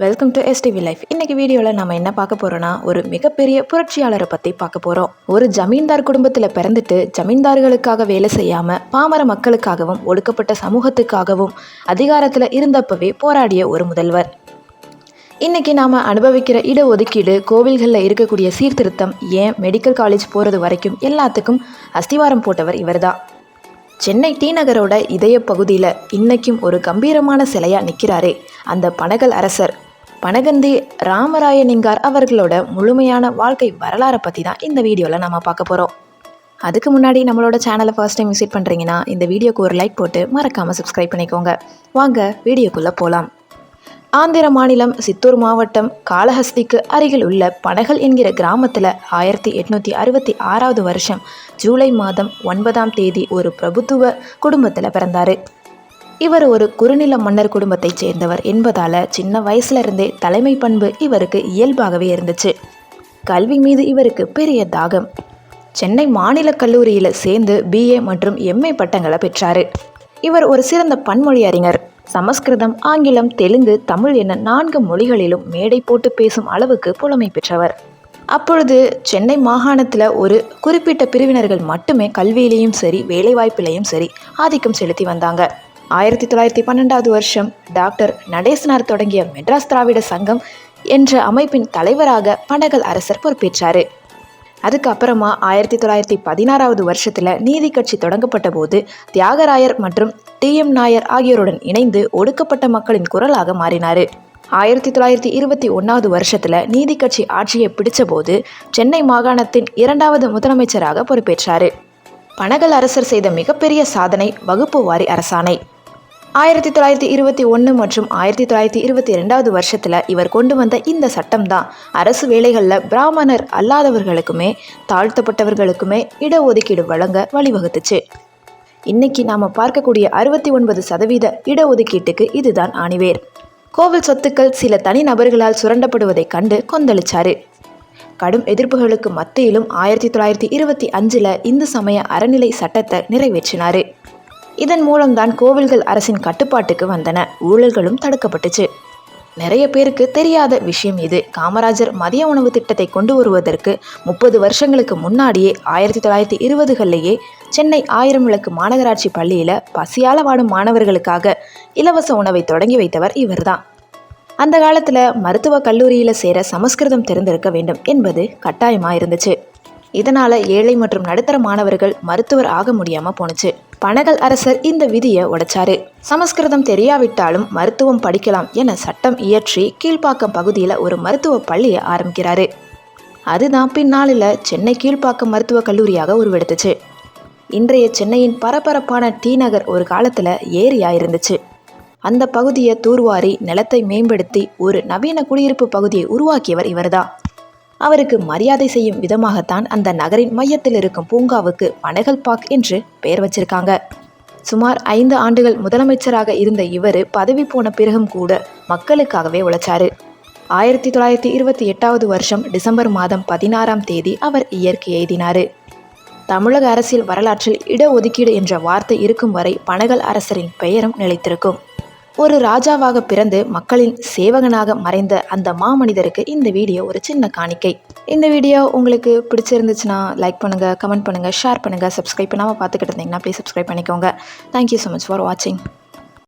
Welcome to STV life. இன்னைக்கு வீடியோவில் நம்ம என்ன பார்க்க போகிறோன்னா, ஒரு மிகப்பெரிய புரட்சியாளரை பற்றி பார்க்க போகிறோம். ஒரு ஜமீன்தார் குடும்பத்தில் பிறந்துட்டு ஜமீன்தார்களுக்காக வேலை செய்யாமல் பாமர மக்களுக்காகவும் ஒடுக்கப்பட்ட சமூகத்துக்காகவும் அதிகாரத்தில் இருந்தப்பவே போராடிய ஒரு முதல்வர். இன்றைக்கி நாம் அனுபவிக்கிற இடஒதுக்கீடு, கோவில்களில் இருக்கக்கூடிய சீர்திருத்தம், ஏன் மெடிக்கல் காலேஜ் போகிறது வரைக்கும் எல்லாத்துக்கும் அஸ்திவாரம் போட்டவர் இவர் தான். சென்னை டி நகரோட இதய பகுதியில் இன்றைக்கும் ஒரு கம்பீரமான சிலையாக நிற்கிறாரே அந்த பனகல் அரசர் பனகந்தி ராமராயனிங்கார் அவர்களோட முழுமையான வாழ்க்கை வரலாறை பற்றி தான் இந்த வீடியோவில் நம்ம பார்க்க போகிறோம். அதுக்கு முன்னாடி நம்மளோட சேனலை ஃபர்ஸ்ட் டைம் விசிட் பண்ணுறீங்கன்னா இந்த வீடியோக்கு ஒரு லைக் போட்டு மறக்காமல் சப்ஸ்கிரைப் பண்ணிக்கோங்க. வாங்க வீடியோக்குள்ளே போகலாம். ஆந்திர மாநிலம் சித்தூர் மாவட்டம் காளஹஸ்திக்கு அருகில் உள்ள பனகல் என்கிற கிராமத்தில் 1866 வருஷம் ஜூலை மாதம் 9 ஒரு பிரபுத்துவ குடும்பத்தில் பிறந்தார். இவர் ஒரு குறுநில மன்னர் குடும்பத்தைச் சேர்ந்தவர் என்பதால் சின்ன வயசுல இருந்தே தலைமை பண்பு இவருக்கு இயல்பாகவே இருந்துச்சு. கல்வி மீது இவருக்கு பெரிய தாகம். சென்னை மாநில கல்லூரியில் சேர்ந்து BA மற்றும் MA பட்டங்களை பெற்றார். இவர் ஒரு சிறந்த பன்மொழி அறிஞர். சமஸ்கிருதம், ஆங்கிலம், தெலுங்கு, தமிழ் என 4 மொழிகளிலும் மேடை போட்டு பேசும் அளவுக்கு புலமை பெற்றவர். அப்பொழுது சென்னை மாகாணத்தில் ஒரு குறிப்பிட்ட பிரிவினர்கள் மட்டுமே கல்வியிலையும் சரி வேலைவாய்ப்பிலையும் சரி ஆதிக்கம் செலுத்தி வந்தாங்க. 1912 வருஷம் டாக்டர் நடேசனார் தொடங்கிய மெட்ராஸ் திராவிட சங்கம் என்ற அமைப்பின் தலைவராக பனகல் அரசர் பொறுப்பேற்றார். அதுக்கப்புறமா 1916 வருஷத்தில் நீதி கட்சி தொடங்கப்பட்ட போது தியாகராயர் மற்றும் TM நாயர் ஆகியோருடன் இணைந்து ஒடுக்கப்பட்ட மக்களின் குரலாக மாறினார். 1921 வருஷத்தில் நீதி கட்சி ஆட்சியை பிடிச்ச போது சென்னை மாகாணத்தின் 2வது முதலமைச்சராக பொறுப்பேற்றார். பனகல் அரசர் செய்த மிகப்பெரிய சாதனை வகுப்பு வாரி அரசாணை. 1921 மற்றும் 1922 வருஷத்தில் இவர் கொண்டு வந்த இந்த சட்டம் தான் அரசு வேலைகளில் பிராமணர் அல்லாதவர்களுக்குமே தாழ்த்தப்பட்டவர்களுக்குமே இடஒதுக்கீடு வழங்க வழிவகுத்துச்சு. இன்னைக்கு நாம் பார்க்கக்கூடிய 69% இடஒதுக்கீட்டுக்கு இதுதான் ஆணிவேர். கோவில் சொத்துக்கள் சில தனி நபர்களால் சுரண்டப்படுவதை கண்டு கொந்தளிச்சாரு. கடும் எதிர்ப்புகளுக்கு மத்தியிலும் 1925 இந்து சமய அறநிலை சட்டத்தை நிறைவேற்றினார். இதன் மூலம்தான் கோவில்கள் அரசின் கட்டுப்பாட்டுக்கு வந்தன. ஊழல்களும் தடுக்கப்பட்டுச்சு. நிறைய பேருக்கு தெரியாத விஷயம் இது. காமராஜர் மதிய உணவு திட்டத்தை கொண்டு வருவதற்கு 30 வருஷங்களுக்கு முன்னாடியே 1920களிலேயே சென்னை 1000 விளக்கு மாநகராட்சி பள்ளியில் பசியால் வாடும் மாணவர்களுக்காக இலவச உணவை தொடங்கி வைத்தவர் இவர்தான். அந்த காலத்தில் மருத்துவக் கல்லூரியில் சேர சமஸ்கிருதம் தெரிந்திருக்க வேண்டும் என்பது கட்டாயமாக இருந்துச்சு. இதனால் ஏழை மற்றும் நடுத்தர மாணவர்கள் மருத்துவர் ஆக முடியாமல் போணுச்சு. பனகல் அரசர் இந்த விதியை உடைச்சாரு. சமஸ்கிருதம் தெரியாவிட்டாலும் மருத்துவம் படிக்கலாம் என சட்டம் இயற்றி கீழ்ப்பாக்கம் பகுதியில் ஒரு மருத்துவ பள்ளியை ஆரம்பிக்கிறாரு. அதுதான் பின்னாளில் சென்னை கீழ்ப்பாக்கம் மருத்துவக் கல்லூரியாக உருவெடுத்துச்சு. இன்றைய சென்னையின் பரபரப்பான டி நகர் ஒரு காலத்தில் ஏரியாக இருந்துச்சு. அந்த பகுதியை தூர்வாரி நிலத்தை மேம்படுத்தி ஒரு நவீன குடியிருப்பு பகுதியை உருவாக்கியவர் இவர்தான். அவருக்கு மரியாதை செய்யும் விதமாகத்தான் அந்த நகரின் மையத்தில் இருக்கும் பூங்காவுக்கு பனகல் பார்க் என்று பெயர் வச்சிருக்காங்க. சுமார் 5 ஆண்டுகள் முதலமைச்சராக இருந்த இவர் பதவி போன பிறகும் கூட மக்களுக்காகவே உழைச்சாரு. 1928 வருஷம் டிசம்பர் மாதம் 16 அவர் இயற்கை எய்தினார். தமிழக அரசியல் வரலாற்றில் இடஒதுக்கீடு என்ற வார்த்தை இருக்கும் வரை பனகல் அரசரின் பெயரும் நிலைத்திருக்கும். ஒரு ராஜாவாக பிறந்து மக்களின் சேவகனாக மறைந்த அந்த மாமனிதருக்கு இந்த வீடியோ ஒரு சின்ன காணிக்கை. இந்த வீடியோ உங்களுக்கு பிடிச்சிருந்துச்சுன்னா லைக் பண்ணுங்கள், கமெண்ட் பண்ணுங்கள், ஷேர் பண்ணுங்கள். சப்ஸ்கிரைப் பண்ணாமல் பார்த்துக்கிட்டு இருந்தீங்கன்னா ப்ளீஸ் சப்ஸ்கிரைப் பண்ணிக்கோங்க. தேங்க்யூ ஸோ மச் ஃபார் வாட்சிங்.